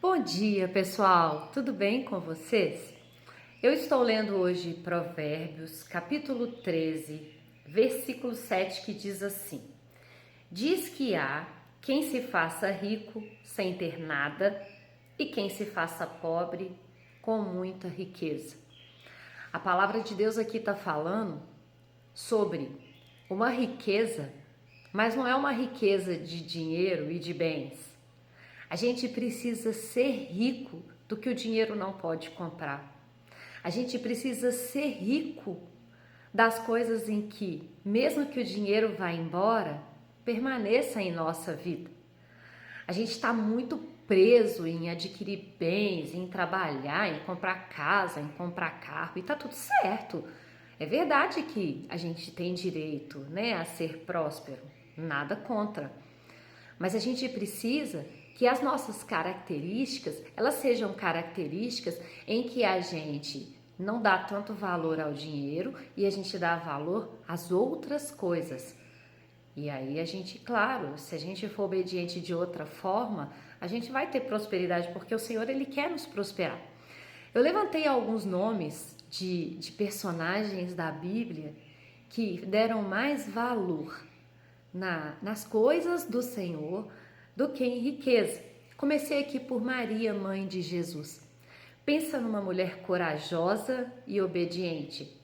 Bom dia, pessoal! Tudo bem com vocês? Eu estou lendo hoje Provérbios, capítulo 13, versículo 7, que diz assim: Diz que há quem se faça rico sem ter nada e quem se faça pobre com muita riqueza. A palavra de Deus aqui está falando sobre uma riqueza, mas não é uma riqueza de dinheiro e de bens. A gente precisa ser rico do que o dinheiro não pode comprar. A gente precisa ser rico das coisas em que, mesmo que o dinheiro vá embora, permaneça em nossa vida. A gente está muito preso em adquirir bens, em trabalhar, em comprar casa, em comprar carro, e tá tudo certo. É verdade que a gente tem direito, né, a ser próspero, nada contra. Mas a gente precisa que as nossas características, elas sejam características em que a gente não dá tanto valor ao dinheiro e a gente dá valor às outras coisas. E aí a gente, claro, se a gente for obediente de outra forma, a gente vai ter prosperidade, porque o Senhor, Ele quer nos prosperar. Eu levantei alguns nomes de personagens da Bíblia que deram mais valor nas coisas do Senhor do que em riqueza. Comecei aqui por Maria, mãe de Jesus. Pensa numa mulher corajosa e obediente.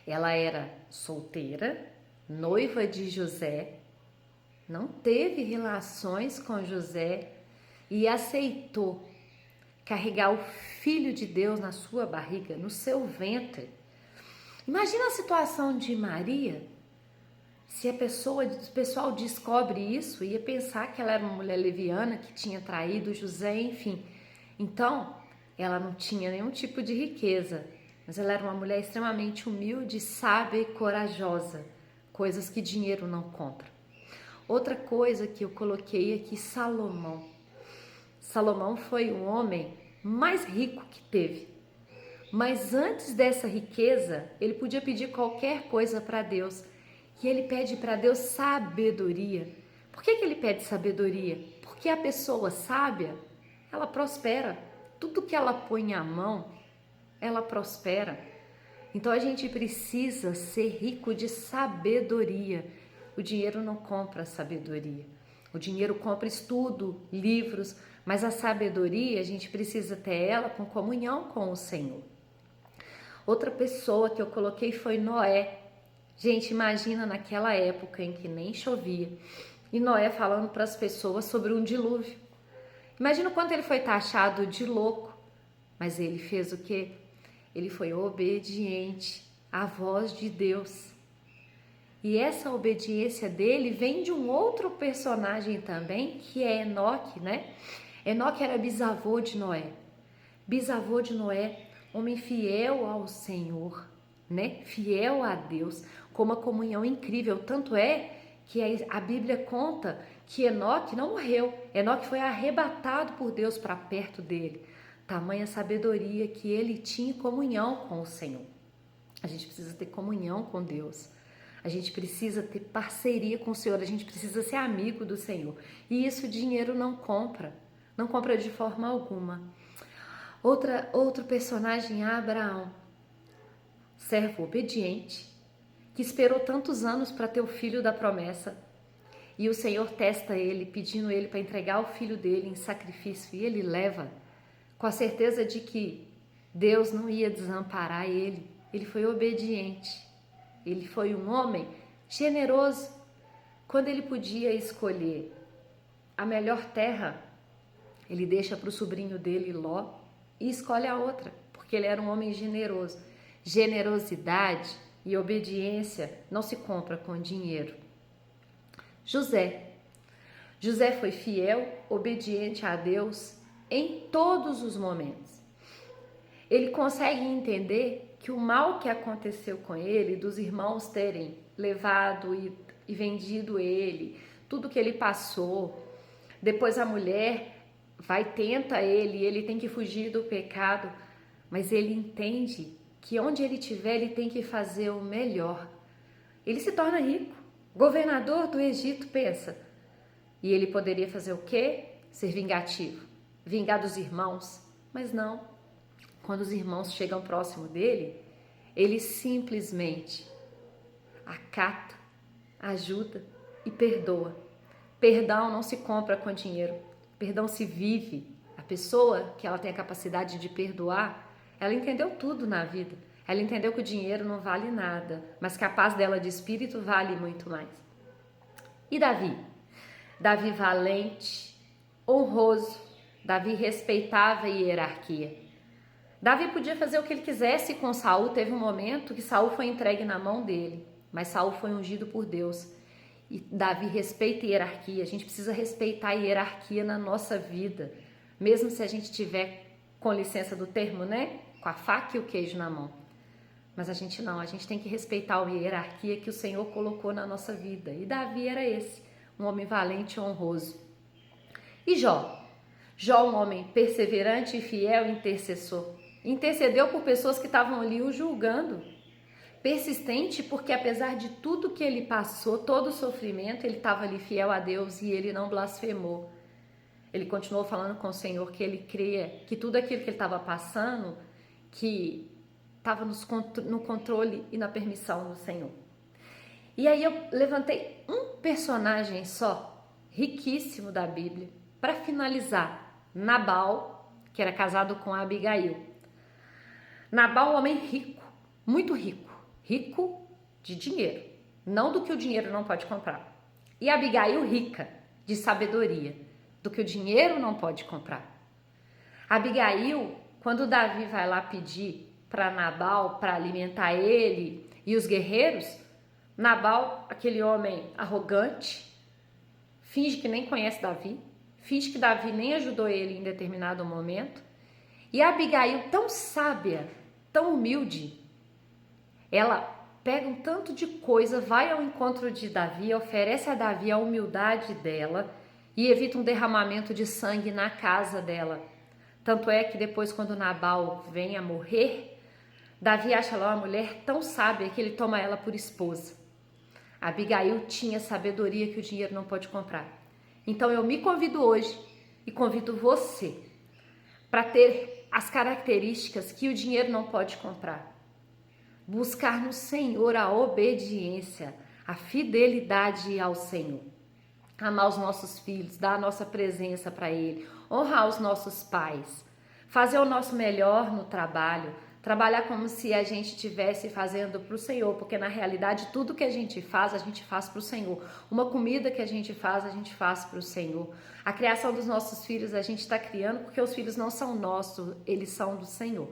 Ela era solteira, noiva de José, não teve relações com José e aceitou carregar o Filho de Deus na sua barriga, no seu ventre. Imagina a situação de Maria. Se o pessoal descobre isso, ia pensar que ela era uma mulher leviana, que tinha traído José, enfim. Então, ela não tinha nenhum tipo de riqueza, mas ela era uma mulher extremamente humilde, sábia e corajosa, coisas que dinheiro não compra. Outra coisa que eu coloquei aqui, Salomão. Salomão foi o homem mais rico que teve. Mas antes dessa riqueza, ele podia pedir qualquer coisa para Deus. E ele pede para Deus sabedoria. Por que ele pede sabedoria? Porque a pessoa sábia, ela prospera. Tudo que ela põe à mão, ela prospera. Então a gente precisa ser rico de sabedoria. O dinheiro não compra sabedoria. O dinheiro compra estudo, livros, mas a sabedoria a gente precisa ter ela com comunhão com o Senhor. Outra pessoa que eu coloquei foi Noé. Gente, imagina naquela época em que nem chovia e Noé falando para as pessoas sobre um dilúvio. Imagina o quanto ele foi taxado de louco, mas ele fez o quê? Ele foi obediente à voz de Deus. E essa obediência dele vem de um outro personagem também, que é Enoque, né? Enoque era bisavô de Noé. Bisavô de Noé, homem fiel ao Senhor, né? Fiel a Deus, com uma comunhão incrível. Tanto é que a Bíblia conta que Enoque não morreu. Enoque foi arrebatado por Deus para perto dele. Tamanha sabedoria que ele tinha comunhão com o Senhor. A gente precisa ter comunhão com Deus. A gente precisa ter parceria com o Senhor. A gente precisa ser amigo do Senhor. E isso o dinheiro não compra. Não compra de forma alguma. Outro personagem, Abraão. Servo obediente, que esperou tantos anos para ter o filho da promessa, e o Senhor testa ele, pedindo ele para entregar o filho dele em sacrifício, e ele leva, com a certeza de que Deus não ia desamparar ele. Ele foi obediente, ele foi um homem generoso. Quando ele podia escolher a melhor terra, ele deixa para o sobrinho dele, Ló, e escolhe a outra, porque ele era um homem generoso. Generosidade e obediência não se compra com dinheiro. José foi fiel, obediente a Deus em todos os momentos. Ele consegue entender que o mal que aconteceu com ele, dos irmãos terem levado e vendido ele, tudo que ele passou, depois a mulher tenta ele tem que fugir do pecado, mas ele entende que onde ele estiver, ele tem que fazer o melhor. Ele se torna rico, governador do Egito, pensa. E ele poderia fazer o quê? Ser vingativo. vingar dos irmãos, mas não. Quando os irmãos chegam próximo dele, ele simplesmente acata, ajuda e perdoa. Perdão não se compra com dinheiro, perdão se vive. A pessoa que ela tem a capacidade de perdoar, ela entendeu tudo na vida. Ela entendeu que o dinheiro não vale nada, mas que a paz dela de espírito vale muito mais. E Davi? Davi valente, honroso. Davi respeitava a hierarquia. Davi podia fazer o que ele quisesse com Saul. Teve um momento que Saul foi entregue na mão dele, mas Saul foi ungido por Deus. E Davi respeita a hierarquia. A gente precisa respeitar a hierarquia na nossa vida, mesmo se a gente tiver, com licença do termo, né, com a faca e o queijo na mão. Mas a gente não, a gente tem que respeitar a hierarquia que o Senhor colocou na nossa vida. E Davi era esse, um homem valente e honroso. E Jó? Jó, um homem perseverante e fiel intercessor. Intercedeu por pessoas que estavam ali o julgando. Persistente porque apesar de tudo que ele passou, todo o sofrimento, ele estava ali fiel a Deus e ele não blasfemou. Ele continuou falando com o Senhor que ele cria que tudo aquilo que ele estava passando, que estava no controle e na permissão do Senhor. E aí eu levantei um personagem só, riquíssimo da Bíblia, para finalizar. Nabal, que era casado com Abigail. Nabal, um homem rico, muito rico. Rico de dinheiro, não do que o dinheiro não pode comprar. E Abigail rica de sabedoria, do que o dinheiro não pode comprar. Abigail, quando Davi vai lá pedir para Nabal para alimentar ele e os guerreiros, Nabal, aquele homem arrogante, finge que nem conhece Davi, finge que Davi nem ajudou ele em determinado momento. E Abigail, tão sábia, tão humilde, ela pega um tanto de coisa, vai ao encontro de Davi, oferece a Davi a humildade dela e evita um derramamento de sangue na casa dela. Tanto é que depois, quando Nabal vem a morrer, Davi acha lá uma mulher tão sábia que ele toma ela por esposa. Abigail tinha sabedoria que o dinheiro não pode comprar. Então eu me convido hoje e convido você para ter as características que o dinheiro não pode comprar. Buscar no Senhor a obediência, a fidelidade ao Senhor. Amar os nossos filhos, dar a nossa presença para Ele, honrar os nossos pais, fazer o nosso melhor no trabalho, trabalhar como se a gente estivesse fazendo para o Senhor, porque na realidade tudo que a gente faz para o Senhor. Uma comida que a gente faz para o Senhor. A criação dos nossos filhos a gente está criando porque os filhos não são nossos, eles são do Senhor.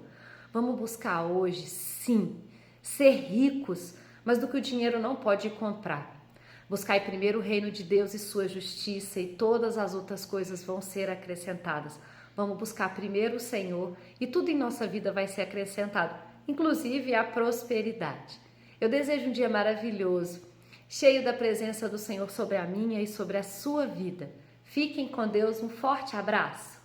Vamos buscar hoje, sim, ser ricos, mas do que o dinheiro não pode comprar. Buscai primeiro o reino de Deus e sua justiça e todas as outras coisas vão ser acrescentadas. Vamos buscar primeiro o Senhor e tudo em nossa vida vai ser acrescentado, inclusive a prosperidade. Eu desejo um dia maravilhoso, cheio da presença do Senhor sobre a minha e sobre a sua vida. Fiquem com Deus, um forte abraço.